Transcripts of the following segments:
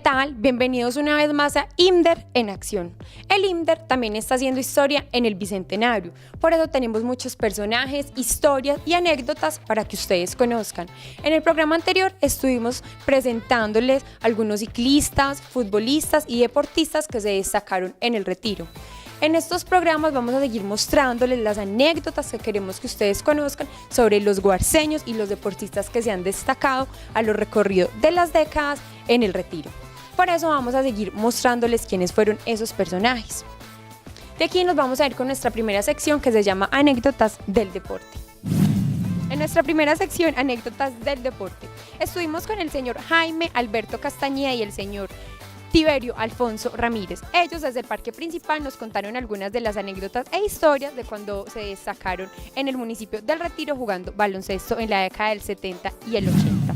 tal? Bienvenidos una vez más a IMDER en acción. El IMDER también está haciendo historia en el Bicentenario, por eso tenemos muchos personajes, historias y anécdotas para que ustedes conozcan. En el programa anterior estuvimos presentándoles algunos ciclistas, futbolistas y deportistas que se destacaron en el retiro. En estos programas vamos a seguir mostrándoles las anécdotas que queremos que ustedes conozcan sobre los guarceños y los deportistas que se han destacado a lo recorrido de las décadas en el retiro. Por eso vamos a seguir mostrándoles quiénes fueron esos personajes. De aquí nos vamos a ir con nuestra primera sección que se llama Anécdotas del Deporte. En nuestra primera sección, Anécdotas del Deporte, estuvimos con el señor Jaime Alberto Castañeda y el señor Tiberio Alfonso Ramírez. Ellos desde el parque principal nos contaron algunas de las anécdotas e historias de cuando se destacaron en el municipio del Retiro jugando baloncesto en la década del 70 y el 80.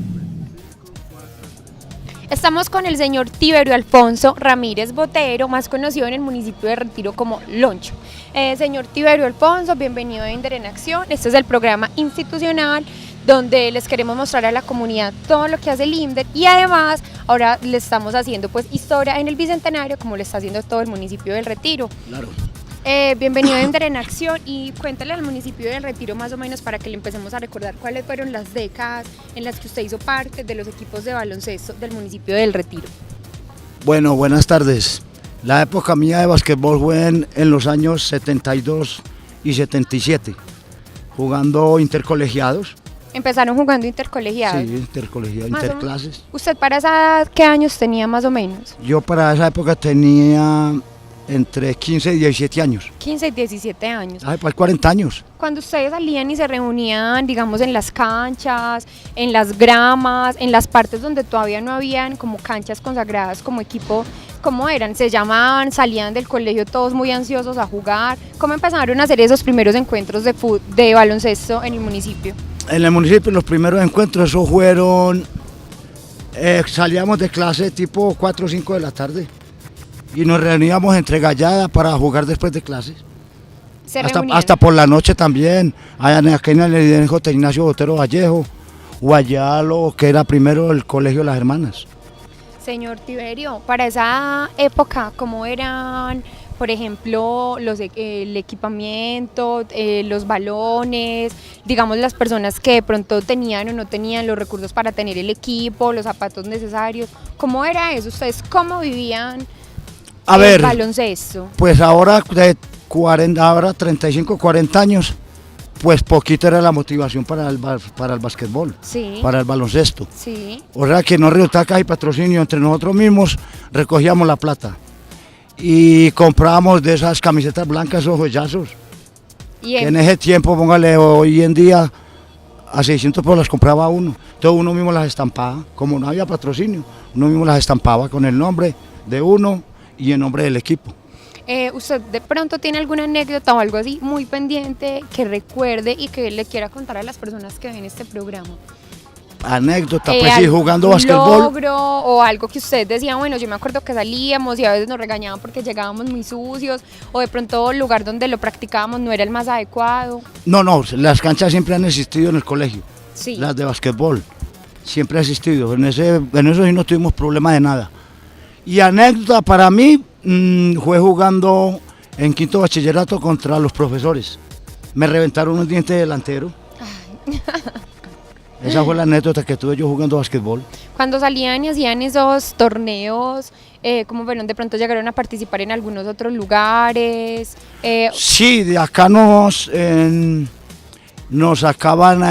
Estamos con el señor Tiberio Alfonso Ramírez Botero, más conocido en el municipio de Retiro como Loncho. Señor Tiberio Alfonso, bienvenido a IMDER en Acción. Este es el programa institucional donde les queremos mostrar a la comunidad todo lo que hace el IMDER y además ahora le estamos haciendo pues historia en el Bicentenario como le está haciendo todo el municipio del Retiro. Claro. Bienvenido a IMDER en Acción y cuéntale al municipio del Retiro más o menos para que le empecemos a recordar cuáles fueron las décadas en las que usted hizo parte de los equipos de baloncesto del municipio del Retiro. Bueno, buenas tardes. La época mía de basquetbol fue en los años 72 y 77, jugando intercolegiados. Empezaron jugando intercolegiados. Sí, interclases. ¿Usted para esa edad qué años tenía más o menos? Yo para esa época tenía entre 15 y 17 años. 15 y 17 años. Ay, pues 40 años. Cuando ustedes salían y se reunían, digamos, en las canchas, en las gramas, en las partes donde todavía no habían como canchas consagradas como equipo, ¿cómo eran? ¿Se llamaban, salían del colegio todos muy ansiosos a jugar? ¿Cómo empezaron a hacer esos primeros encuentros de baloncesto en el municipio? En el municipio los primeros encuentros esos fueron, salíamos de clase tipo 4 o 5 de la tarde y nos reuníamos entre galladas para jugar después de clases. Hasta por la noche también, allá aquí en el J. Ignacio Botero Vallejo, o allá lo que era primero el Colegio de las Hermanas. Señor Tiberio, para esa época, ¿cómo eran, por ejemplo, el equipamiento, los balones, digamos las personas que de pronto tenían o no tenían los recursos para tener el equipo, los zapatos necesarios? ¿Cómo era eso? ¿Ustedes cómo vivían el baloncesto? Pues ahora de 35, 40 años, pues poquito era la motivación para el basquetbol, sí, para el baloncesto. Sí. O sea que no resultaba casi patrocinio, entre nosotros mismos recogíamos la plata y comprábamos de esas camisetas blancas o joyazos. Que en ese tiempo, póngale, hoy en día a 600 pesos las compraba uno. Entonces uno mismo las estampaba, como no había patrocinio, uno mismo las estampaba con el nombre de uno y el nombre del equipo. ¿Usted de pronto tiene alguna anécdota o algo así muy pendiente que recuerde y que le quiera contar a las personas que ven este programa? Anécdota, pues sí, jugando basquetbol. Logro o algo que usted decía, bueno, yo me acuerdo que salíamos y a veces nos regañaban porque llegábamos muy sucios o de pronto el lugar donde lo practicábamos no era el más adecuado. No, las canchas siempre han existido en el colegio, sí, las de basquetbol, siempre ha existido, en eso sí no tuvimos problema de nada. Y anécdota para mí fue jugando en quinto bachillerato contra los profesores, me reventaron un diente delantero. Esa fue la anécdota que tuve yo jugando basquetbol. Cuando salían y hacían esos torneos, ¿cómo fueron? ¿De pronto llegaron a participar en algunos otros lugares? Sí, de acá nos sacaban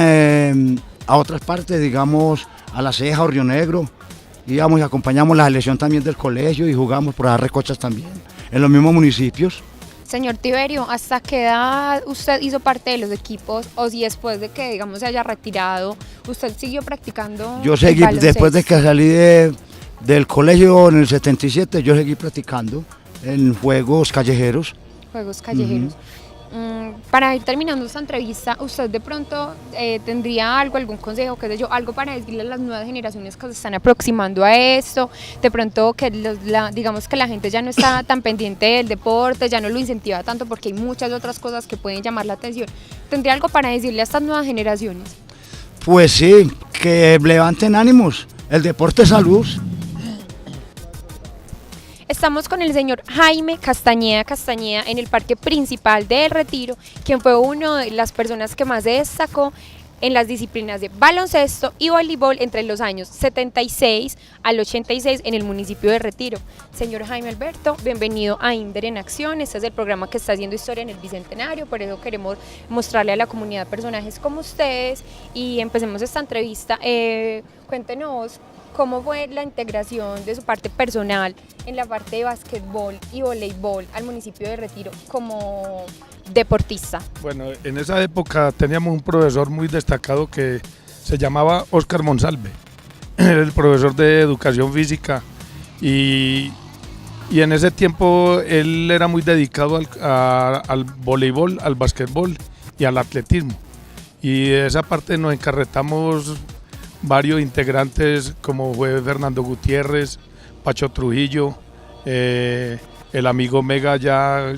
a otras partes, digamos, a La Ceja o Río Negro. Íbamos y acompañamos la selección también del colegio y jugamos por las recochas también, en los mismos municipios. Señor Tiberio, ¿hasta qué edad usted hizo parte de los equipos o si después de que, digamos, se haya retirado, usted siguió practicando? Yo seguí, después de que salí del colegio en el 77, yo seguí practicando en juegos callejeros. Juegos callejeros. Para ir terminando esta entrevista, ¿usted de pronto tendría algún consejo, qué sé yo, algo para decirle a las nuevas generaciones que se están aproximando a esto? De pronto que digamos que la gente ya no está tan pendiente del deporte, ya no lo incentiva tanto porque hay muchas otras cosas que pueden llamar la atención. ¿Tendría algo para decirle a estas nuevas generaciones? Pues sí, que levanten ánimos, el deporte es salud. Estamos con el señor Jaime Castañeda en el parque principal de El Retiro, quien fue una de las personas que más se destacó en las disciplinas de baloncesto y voleibol entre los años 76 al 86 en el municipio de Retiro. Señor Jaime Alberto, bienvenido a Inder en Acción. Este es el programa que está haciendo historia en el Bicentenario, por eso queremos mostrarle a la comunidad personajes como ustedes y empecemos esta entrevista. Cuéntenos cómo fue la integración de su parte personal en la parte de básquetbol y voleibol al municipio de Retiro como deportista. Bueno, en esa época teníamos un profesor muy destacado que se llamaba Óscar Monsalve, era el profesor de educación física y en ese tiempo él era muy dedicado al voleibol, al básquetbol y al atletismo, y de esa parte nos encarretamos varios integrantes como fue Fernando Gutiérrez, Pacho Trujillo, el amigo Mega ya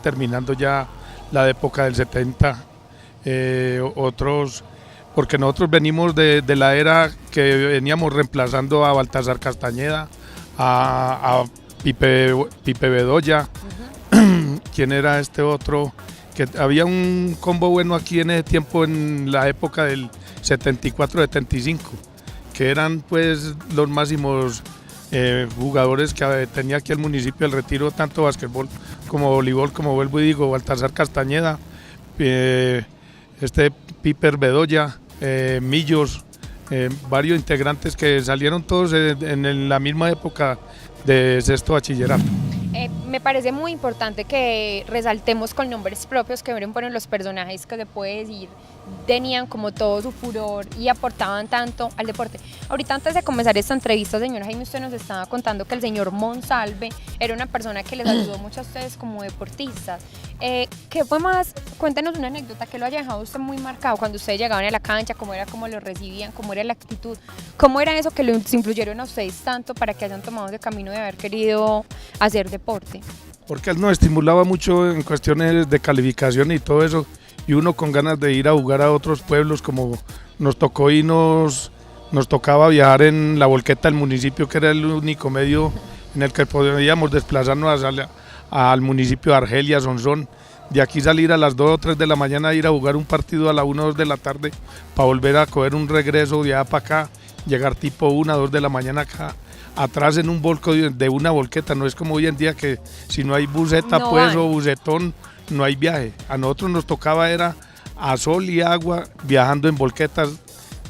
terminando ya la época del 70, otros, porque nosotros venimos de la era que veníamos reemplazando a Baltasar Castañeda, a Pipe Bedoya, ¿quién era este otro? Que había un combo bueno aquí en ese tiempo, en la época del 74-75, que eran pues los máximos jugadores que tenía aquí el municipio del Retiro, tanto básquetbol como voleibol, como vuelvo y digo, Baltasar Castañeda, Piper Bedoya, Millos, varios integrantes que salieron todos en la misma época de sexto bachillerato. Me parece muy importante que resaltemos con nombres propios que fueron los personajes que se puede decir tenían como todo su furor y aportaban tanto al deporte. Ahorita antes de comenzar esta entrevista, señor Jaime, usted nos estaba contando que el señor Monsalve era una persona que les ayudó mucho a ustedes como deportistas. ¿Qué fue más? Cuéntenos una anécdota que lo haya dejado usted muy marcado cuando ustedes llegaban a la cancha, cómo era, cómo lo recibían, cómo era la actitud, cómo era eso que los influyeron a ustedes tanto para que hayan tomado ese camino de haber querido hacer deporte. Porque él nos estimulaba mucho en cuestiones de calificación y todo eso, y uno con ganas de ir a jugar a otros pueblos, como nos tocó y nos tocaba viajar en la volqueta del municipio, que era el único medio en el que podíamos desplazarnos al municipio de Argelia, Sonsón, de aquí salir a las 2 o 3 de la mañana, ir a jugar un partido a la 1 o 2 de la tarde, para volver a coger un regreso de allá para acá, llegar tipo 1 o 2 de la mañana acá, atrás en un volco de una volqueta. No es como hoy en día que si no hay buseta no pues o busetón no hay viaje. A nosotros nos tocaba era a sol y agua viajando en volquetas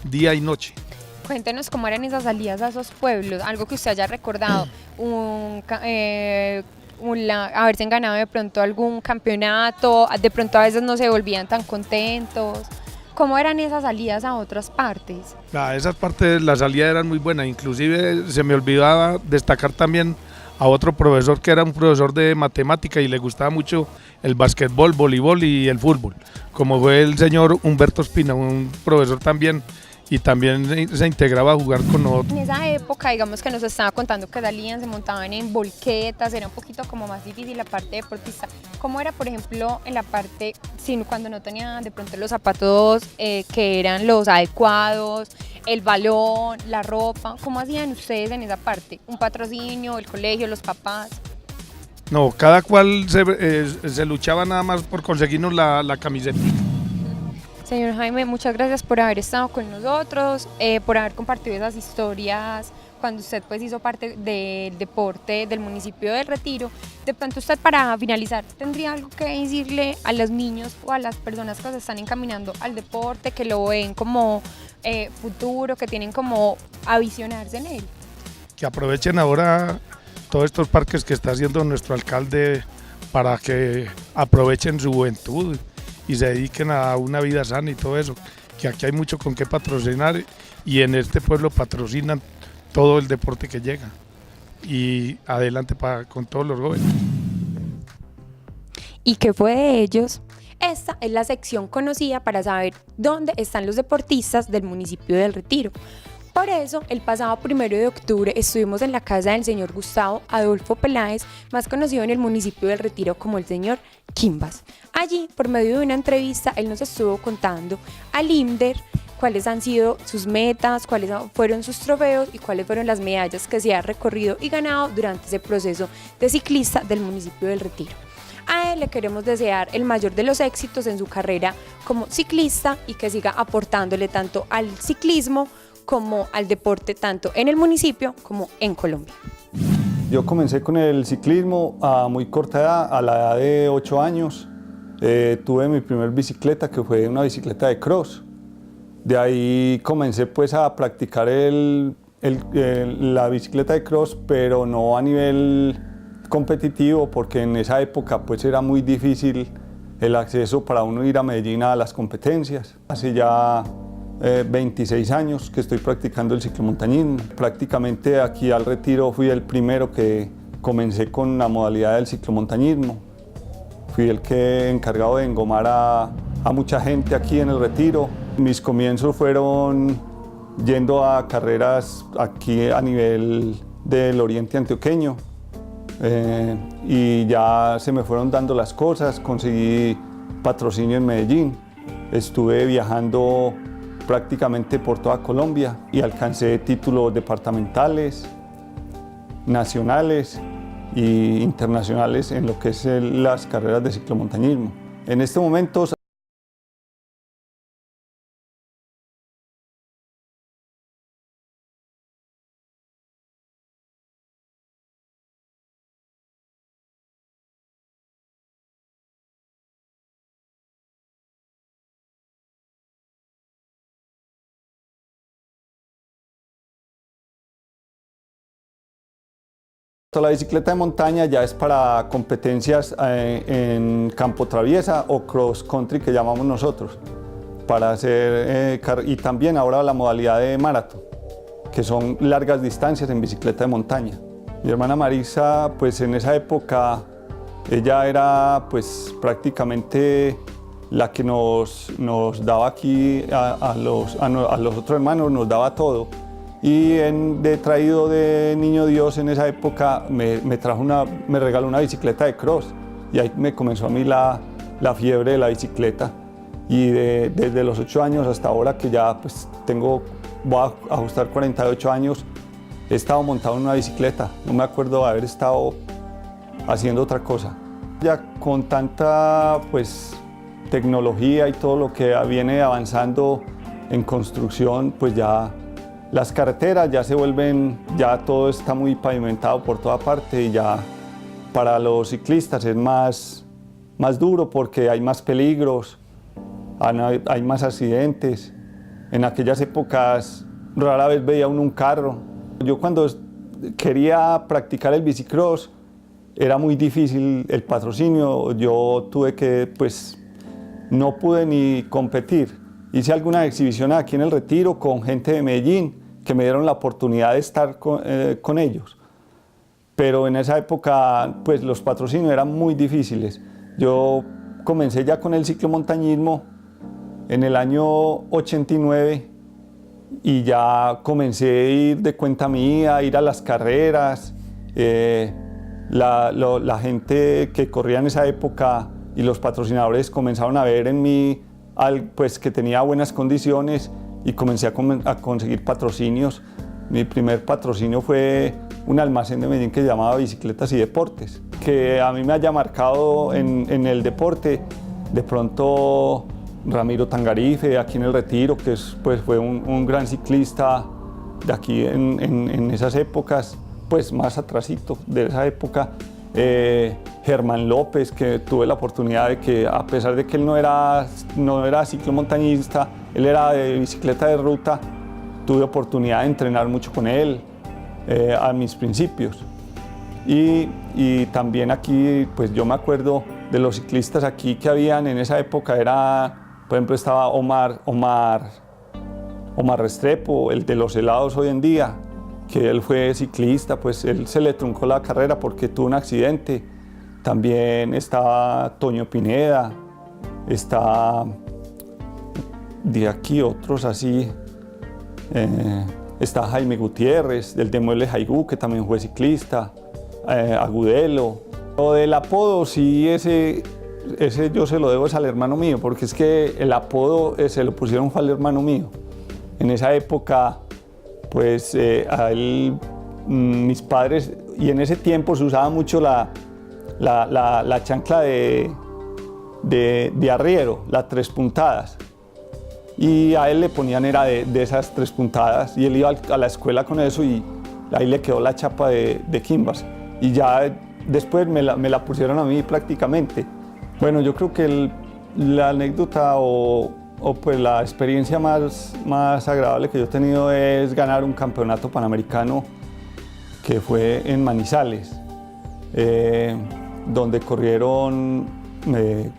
día y noche. Cuéntenos cómo eran esas salidas a esos pueblos, algo que usted haya recordado, haberse ganado de pronto algún campeonato, de pronto a veces no se volvían tan contentos. ¿Cómo eran esas salidas a otras partes? Esas partes, las salidas eran muy buenas, inclusive se me olvidaba destacar también a otro profesor que era un profesor de matemática y le gustaba mucho el básquetbol, voleibol y el fútbol, como fue el señor Humberto Espina, un profesor también, y también se integraba a jugar con nosotros. En esa época, digamos que nos estaba contando que salían, se montaban en volquetas, era un poquito como más difícil la parte deportista. ¿Cómo era, por ejemplo, en la parte, cuando no tenían de pronto los zapatos que eran los adecuados, el balón, la ropa? ¿Cómo hacían ustedes en esa parte? ¿Un patrocinio, el colegio, los papás? No, cada cual se luchaba nada más por conseguirnos la camiseta. Señor Jaime, muchas gracias por haber estado con nosotros, por haber compartido esas historias cuando usted pues hizo parte del deporte del municipio del Retiro. De pronto usted, para finalizar, ¿tendría algo que decirle a los niños o a las personas que se están encaminando al deporte, que lo ven como futuro, que tienen como a visionarse en él? Que aprovechen ahora todos estos parques que está haciendo nuestro alcalde para que aprovechen su juventud y se dediquen a una vida sana y todo eso, que aquí hay mucho con qué patrocinar y en este pueblo patrocinan todo el deporte que llega, y adelante con todos los jóvenes. ¿Y qué fue de ellos? Esta es la sección conocida para saber dónde están los deportistas del municipio del Retiro. Por eso, el pasado 1 de octubre estuvimos en la casa del señor Gustavo Adolfo Peláez, más conocido en el municipio del Retiro como el señor Quimbas. Allí, por medio de una entrevista, él nos estuvo contando al IMDER cuáles han sido sus metas, cuáles fueron sus trofeos y cuáles fueron las medallas que se ha recorrido y ganado durante ese proceso de ciclista del municipio del Retiro. A él le queremos desear el mayor de los éxitos en su carrera como ciclista y que siga aportándole tanto al ciclismo como al deporte, tanto en el municipio como en Colombia. Yo comencé con el ciclismo a muy corta edad, a la edad de 8 años. Tuve mi primer bicicleta, que fue una bicicleta de cross. De ahí comencé pues a practicar la bicicleta de cross, pero no a nivel competitivo, porque en esa época pues era muy difícil el acceso para uno ir a Medellín a las competencias. Hace ya 26 años que estoy practicando el ciclomontañismo. Prácticamente aquí al Retiro fui el primero que comencé con la modalidad del ciclomontañismo. Fui el que encargado de engomar a mucha gente aquí en el Retiro. Mis comienzos fueron yendo a carreras aquí a nivel del oriente antioqueño. Y ya se me fueron dando las cosas, conseguí patrocinio en Medellín. Estuve viajando prácticamente por toda Colombia y alcancé títulos departamentales, nacionales e internacionales en lo que es las carreras de ciclomontañismo. En este momento la bicicleta de montaña ya es para competencias en campo traviesa o cross country que llamamos nosotros, para hacer, y también ahora la modalidad de maratón, que son largas distancias en bicicleta de montaña. Mi hermana Marisa, pues en esa época, ella era pues prácticamente la que nos daba aquí a los otros hermanos, nos daba todo. Y de traído de Niño Dios en esa época me regaló una bicicleta de cross y ahí me comenzó a mí la fiebre de la bicicleta. Y desde los 8 años hasta ahora que ya pues voy a ajustar 48 años, he estado montado en una bicicleta. No me acuerdo de haber estado haciendo otra cosa. Ya con tanta pues tecnología y todo lo que viene avanzando en construcción, pues ya las carreteras ya se vuelven, ya todo está muy pavimentado por toda parte y ya para los ciclistas es más duro porque hay más peligros, hay más accidentes. En aquellas épocas rara vez veía uno un carro. Yo cuando quería practicar el bicicross era muy difícil el patrocinio, yo tuve que, pues, no pude ni competir. Hice alguna exhibición aquí en el Retiro con gente de Medellín que me dieron la oportunidad de estar con ellos. Pero en esa época pues los patrocinios eran muy difíciles. Yo comencé ya con el ciclomontañismo en el año 89 y ya comencé a ir de cuenta mía, a ir a las carreras. La gente que corría en esa época y los patrocinadores comenzaron a ver en mí pues, que tenía buenas condiciones y comencé a conseguir patrocinios. Mi primer patrocinio fue un almacén de Medellín que se llamaba Bicicletas y Deportes, que a mí me haya marcado en el deporte. De pronto Ramiro Tangarife, aquí en el Retiro, que pues, fue un gran ciclista de aquí en esas épocas, pues más atrasito de esa época. Germán López, que tuve la oportunidad de que, a pesar de que él no era ciclomontañista, él era de bicicleta de ruta, tuve oportunidad de entrenar mucho con él a mis principios. Y también aquí, pues yo me acuerdo de los ciclistas aquí que habían en esa época, por ejemplo, estaba Omar Restrepo, el de los helados hoy en día, que él fue ciclista, pues él se le truncó la carrera porque tuvo un accidente. También estaba Toño Pineda, está de aquí otros así, está Jaime Gutiérrez, del de Mueble Jaigú, que también fue ciclista, Agudelo. Lo del apodo, sí, ese yo se lo debo al hermano mío, porque es que el apodo se lo pusieron al hermano mío. En esa época, pues mis padres, y en ese tiempo se usaba mucho la chancla de arriero, las 3 puntadas. Y a él le ponían era de esas 3 puntadas y él iba a la escuela con eso y ahí le quedó la chapa de Quimbas. Y ya después me la pusieron a mí prácticamente. Bueno, yo creo que la anécdota o pues la experiencia más agradable que yo he tenido es ganar un campeonato panamericano que fue en Manizales, donde corrieron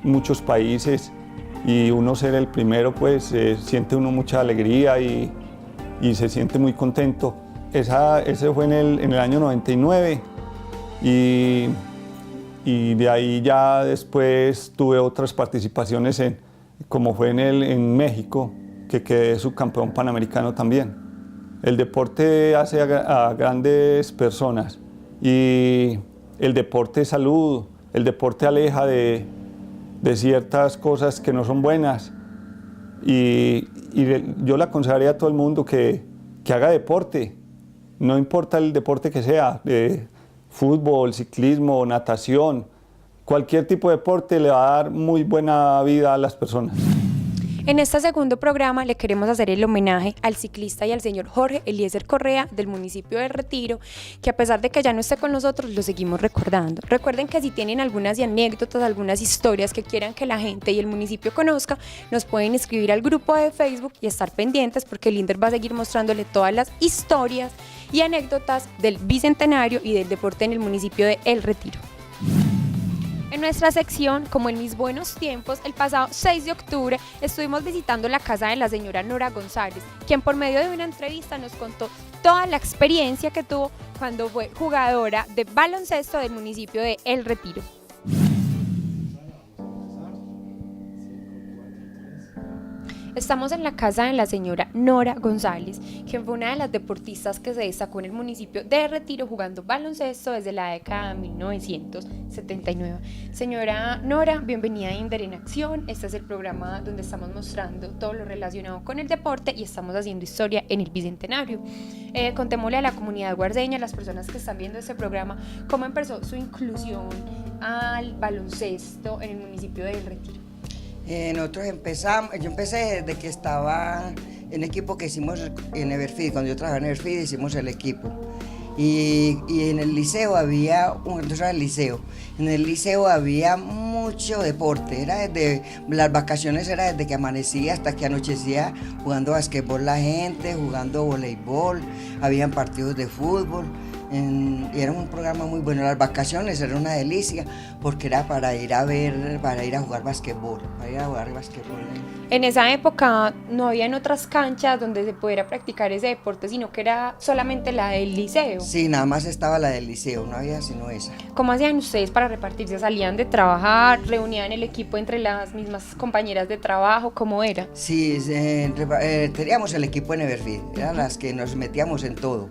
muchos países y uno ser el primero, pues siente uno mucha alegría y se siente muy contento. Ese fue en el año 99 y de ahí ya después tuve otras participaciones como fue en México, que quedé subcampeón panamericano también. El deporte hace a grandes personas y el deporte es salud, el deporte aleja de ciertas cosas que no son buenas y yo le aconsejaría a todo el mundo que haga deporte, no importa el deporte que sea, fútbol, ciclismo, natación, cualquier tipo de deporte le va a dar muy buena vida a las personas. En este segundo programa le queremos hacer el homenaje al ciclista y al señor Jorge Eliezer Correa del municipio de Retiro, que a pesar de que ya no esté con nosotros, lo seguimos recordando. Recuerden que si tienen algunas anécdotas, algunas historias que quieran que la gente y el municipio conozca, nos pueden escribir al grupo de Facebook y estar pendientes porque el INDER va a seguir mostrándole todas las historias y anécdotas del Bicentenario y del deporte en el municipio de El Retiro. En nuestra sección, como en mis buenos tiempos, el pasado 6 de octubre estuvimos visitando la casa de la señora Nora González, quien por medio de una entrevista nos contó toda la experiencia que tuvo cuando fue jugadora de baloncesto del municipio de El Retiro. Estamos en la casa de la señora Nora González, quien fue una de las deportistas que se destacó en el municipio de Retiro jugando baloncesto desde la década de 1979. Señora Nora, bienvenida a INDER en Acción. Este es el programa donde estamos mostrando todo lo relacionado con el deporte y estamos haciendo historia en el Bicentenario. Contémosle a la comunidad guardeña, a las personas que están viendo este programa, cómo empezó su inclusión al baloncesto en el municipio de El Retiro. Nosotros yo empecé desde que estaba en equipo que hicimos en Everfeed. Cuando yo trabajaba en Everfeed hicimos el equipo y en el liceo en el liceo había mucho deporte, era desde las vacaciones, era desde que amanecía hasta que anochecía jugando basquetbol la gente, jugando voleibol, habían partidos de fútbol. Era un programa muy bueno. Las vacaciones era una delicia porque era para ir a jugar basquetbol, En esa época no habían otras canchas donde se pudiera practicar ese deporte, sino que era solamente la del liceo. Sí, nada más estaba la del liceo, no había sino esa. ¿Cómo hacían ustedes para repartirse? ¿Salían de trabajar? ¿Reunían el equipo entre las mismas compañeras de trabajo? ¿Cómo era? Sí, teníamos el equipo en Everfeed, eran las que nos metíamos en todo.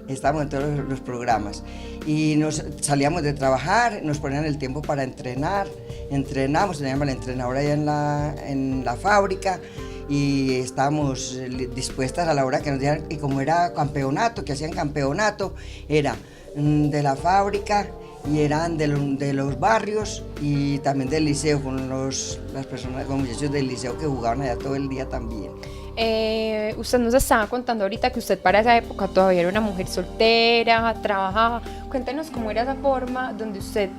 Estábamos en todos los programas y nos salíamos de trabajar, nos ponían el tiempo para entrenar, teníamos la entrenadora allá en la fábrica y estábamos dispuestas a la hora que nos dieran, y como era campeonato, que hacían campeonato, era de la fábrica y eran de los barrios y también del liceo, con muchachos del liceo que jugaban allá todo el día también. Usted nos estaba contando ahorita que usted para esa época todavía era una mujer soltera, trabajaba. Cuéntenos cómo era esa forma donde usted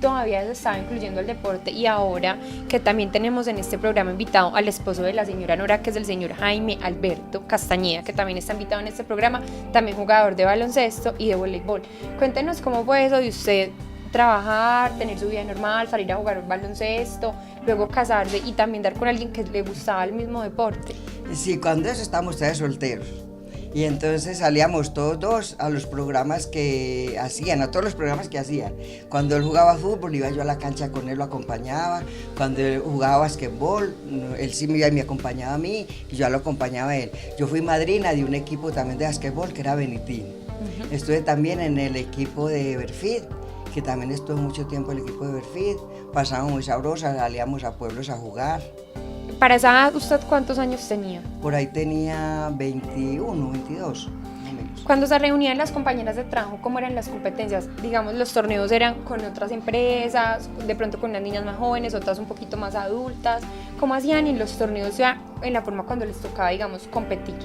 todavía se estaba incluyendo al deporte y ahora que también tenemos en este programa invitado al esposo de la señora Nora, que es el señor Jaime Alberto Castañeda, que también está invitado en este programa, también jugador de baloncesto y de voleibol. Cuéntenos cómo fue eso de usted trabajar, tener su vida normal, salir a jugar baloncesto, luego casarse y también dar con alguien que le gustaba el mismo deporte. Sí, cuando eso estábamos ustedes solteros y entonces salíamos todos dos a los programas que hacían, a todos los programas que hacían. Cuando él jugaba fútbol iba yo a la cancha con él, lo acompañaba. Cuando él jugaba basquetbol, él sí me acompañaba a mí y yo lo acompañaba a él. Yo fui madrina de un equipo también de basquetbol que era Benitín. Estuve también en el equipo de Everfeed, que también estuve mucho tiempo en el equipo de Everfeed. Pasábamos muy sabrosas, salíamos a pueblos a jugar. Para esa edad, ¿usted cuántos años tenía? Por ahí tenía 21, 22, más o menos. Cuando se reunían las compañeras de trabajo, ¿cómo eran las competencias? Digamos, los torneos eran con otras empresas, de pronto con unas niñas más jóvenes, otras un poquito más adultas. ¿Cómo hacían en los torneos ya en la forma cuando les tocaba, digamos, competir?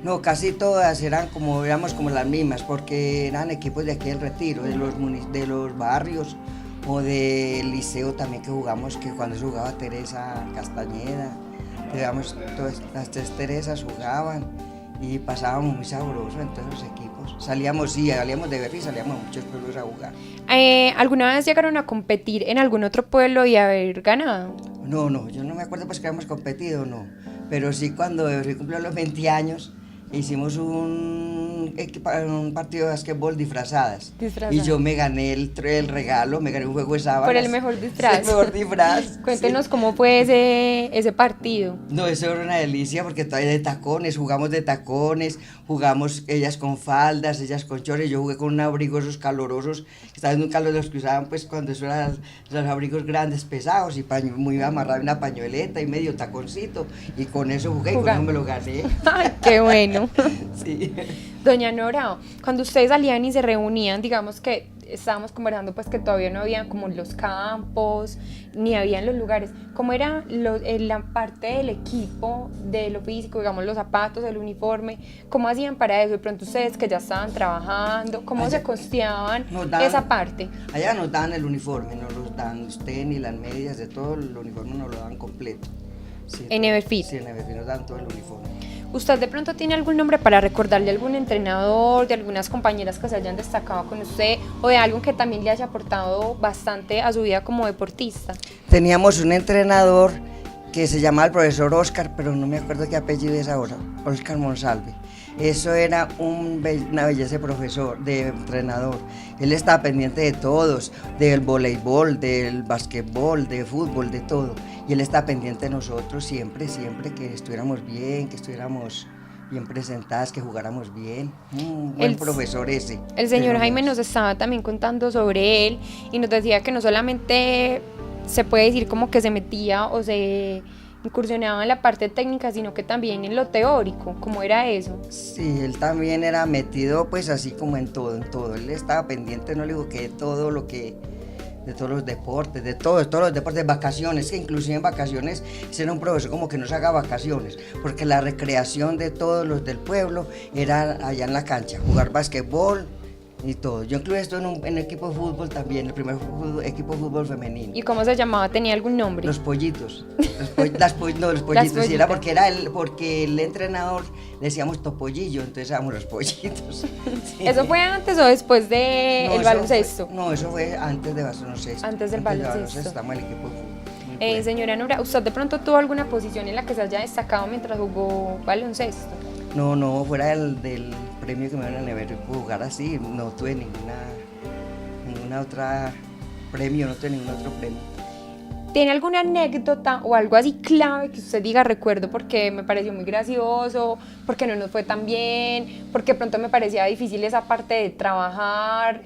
No, casi todas éramos como las mismas, porque eran equipos de aquí del Retiro, de los barrios o del liceo también que jugamos, que cuando se jugaba Teresa Castañeda, digamos, todas las tres Teresas jugaban y pasábamos muy sabroso en todos los equipos. Salíamos de Berry, salíamos a muchos pueblos a jugar. ¿Alguna vez llegaron a competir en algún otro pueblo y haber ganado? No, yo no me acuerdo pues que habíamos competido, no, pero sí cuando Berry cumplió los 20 años, hicimos un partido de básquetbol disfrazadas. Y yo me gané el regalo, me gané un juego de sábanas. Por el mejor disfraz. El mejor disfraz. Cuéntenos sí. Cómo fue ese partido. No, eso era una delicia porque todavía de tacones, jugamos ellas con faldas, ellas con chores. Yo jugué con un abrigo esos calorosos, estaba en un calor de los que usaban pues cuando eso eran los abrigos grandes, pesados y muy amarrado una pañoleta y medio taconcito. Y con eso jugué y con eso me lo gané. ¡Ay, qué bueno! Sí. Doña Nora, cuando ustedes salían y se reunían, digamos que estábamos conversando pues que todavía no habían como los campos, ni habían los lugares. ¿Cómo era la parte del equipo, de lo físico, digamos los zapatos, el uniforme? ¿Cómo hacían para eso? De pronto ustedes que ya estaban trabajando, ¿cómo se costeaban esa parte? Allá nos dan el uniforme, nos los dan los tenis, las medias, de todo el uniforme nos lo dan completo. Sí, ¿En Everfit? Sí, en Everfit nos dan todo el uniforme. ¿Usted de pronto tiene algún nombre para recordarle a algún entrenador, de algunas compañeras que se hayan destacado con usted o de algo que también le haya aportado bastante a su vida como deportista? Teníamos un entrenador que se llamaba el profesor Oscar, pero no me acuerdo qué apellido es ahora, Oscar Monsalve. Eso era una belleza de profesor, de entrenador. Él estaba pendiente de todos, del voleibol, del basquetbol, de fútbol, de todo. Y él estaba pendiente de nosotros siempre que estuviéramos bien, que estuviéramos bien presentadas, que jugáramos bien. Un buen profesor ese. El señor Jaime nos estaba también contando sobre él y nos decía que no solamente se puede decir como que se metía o se incursionaba en la parte técnica, sino que también en lo teórico. ¿Cómo era eso? Sí, él también era metido pues así como en todo. Él estaba pendiente, no le digo que de todos los deportes, de todos los deportes, vacaciones, que inclusive en vacaciones era un profesor como que nos haga vacaciones, porque la recreación de todos los del pueblo era allá en la cancha, jugar basquetbol y todo. Yo incluso estuve en un equipo de fútbol también, el primer equipo de fútbol femenino. ¿Y cómo se llamaba? ¿Tenía algún nombre? Los pollitos. Los pollitos, sí, era porque el entrenador le decíamos topollillo, entonces éramos los pollitos. Sí. ¿Eso fue antes o después del baloncesto? Eso fue antes de baloncesto. Antes del baloncesto. Estamos en el equipo de fútbol. Señora Nora, ¿usted de pronto tuvo alguna posición en la que se haya destacado mientras jugó baloncesto? No, fuera del premio que me dieron en Everett por jugar así, no tuve ninguna otra premio, no tuve ningún otro premio. ¿Tiene alguna anécdota o algo así clave que usted diga, recuerdo porque me pareció muy gracioso, porque no nos fue tan bien, porque pronto me parecía difícil esa parte de trabajar,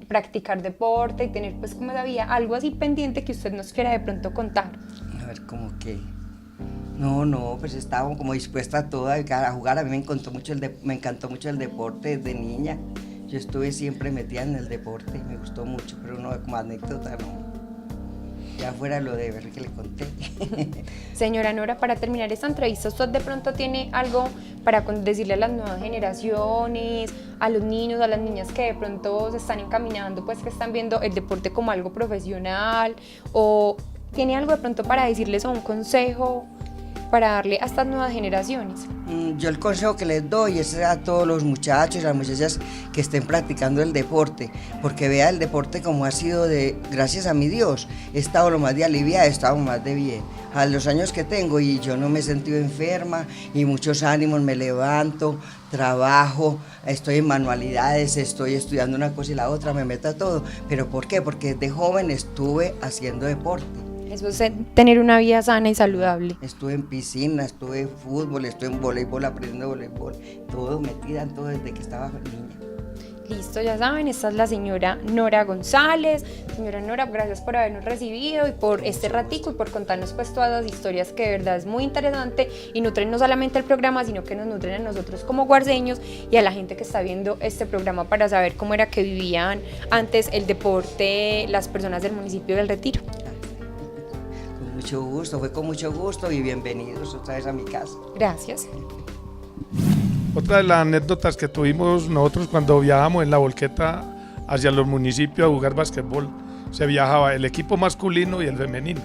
practicar deporte y tener pues como sabía algo así pendiente que usted nos quiera de pronto contar? A ver, ¿cómo qué? No, pues estaba como dispuesta a todo, a jugar. A mí me encantó mucho el deporte desde niña. Yo estuve siempre metida en el deporte y me gustó mucho, pero no, como anécdota no. Ya fuera lo de ver que le conté. Señora Nora, para terminar esta entrevista, ¿usted de pronto tiene algo para decirle a las nuevas generaciones, a los niños, a las niñas que de pronto se están encaminando, pues que están viendo el deporte como algo profesional? ¿O tiene algo de pronto para decirles o un consejo para darle a estas nuevas generaciones? Yo el consejo que les doy es a todos los muchachos y las muchachas que estén practicando el deporte, porque vea el deporte como ha sido gracias a mi Dios, he estado lo más de aliviada, he estado más de bien. A los años que tengo y yo no me he sentido enferma y muchos ánimos, me levanto, trabajo, estoy en manualidades, estoy estudiando una cosa y la otra, me meto a todo. ¿Pero por qué? Porque de joven estuve haciendo deporte. Eso es tener una vida sana y saludable. Estuve en piscina, estuve en fútbol, estuve en voleibol, aprendiendo voleibol, todo metida en todo desde que estaba niña. Listo, ya saben, esta es la señora Nora González. Señora Nora, gracias por habernos recibido y por este ratico y por contarnos pues todas las historias que de verdad es muy interesante y nutren no solamente el programa, sino que nos nutren a nosotros como guardeños y a la gente que está viendo este programa para saber cómo era que vivían antes el deporte las personas del municipio del Retiro. Con mucho gusto, fue con mucho gusto y bienvenidos otra vez a mi casa. Gracias. Otra de las anécdotas que tuvimos nosotros cuando viajábamos en la volqueta hacia los municipios a jugar básquetbol, se viajaba el equipo masculino y el femenino.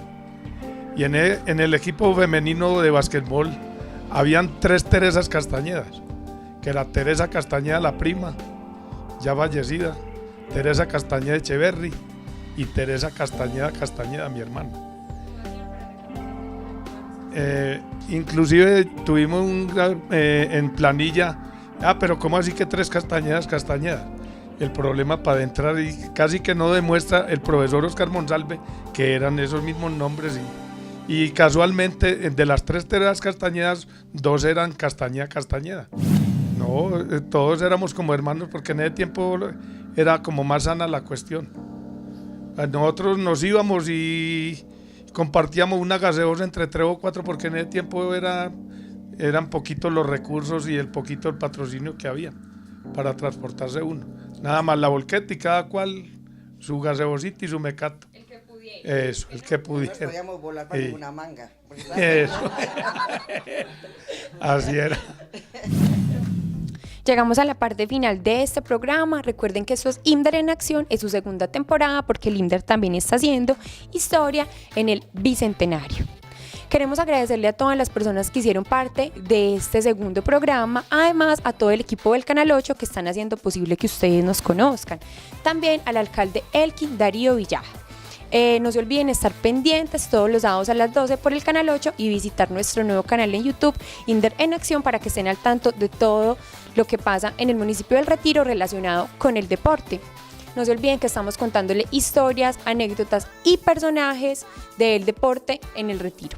Y en el equipo femenino de básquetbol habían 3 Teresas Castañedas, que era Teresa Castañeda la prima, ya fallecida, Teresa Castañeda Echeverry y Teresa Castañeda mi hermana. Inclusive tuvimos en planilla, pero ¿cómo así que 3 Castañeda? El problema para entrar y casi que no demuestra el profesor Oscar Monsalve que eran esos mismos nombres y casualmente de las 3 Teresas Castañedas 2 eran Castañeda. No, todos éramos como hermanos porque en ese tiempo era como más sana la cuestión. Nosotros nos íbamos y compartíamos una gaseosa entre 3 o 4 porque en ese tiempo eran poquitos los recursos y el poquito el patrocinio que había para transportarse uno. Nada más la volqueta y cada cual su gaseosita y su mecato. El que pudiera. Eso, el que pudiera. No nos podíamos volar para ninguna manga. Eso. Así era. Llegamos a la parte final de este programa. Recuerden que esto es IMDER en Acción, es su segunda temporada porque el IMDER también está haciendo historia en el Bicentenario. Queremos agradecerle a todas las personas que hicieron parte de este segundo programa, además a todo el equipo del Canal 8 que están haciendo posible que ustedes nos conozcan. También al alcalde Elkin Darío Villaja. No se olviden estar pendientes todos los sábados a las 12 por el Canal 8 y visitar nuestro nuevo canal en YouTube, IMDER en Acción, para que estén al tanto de todo lo que pasa en el municipio del Retiro relacionado con el deporte. No se olviden que estamos contándole historias, anécdotas y personajes del deporte en el Retiro.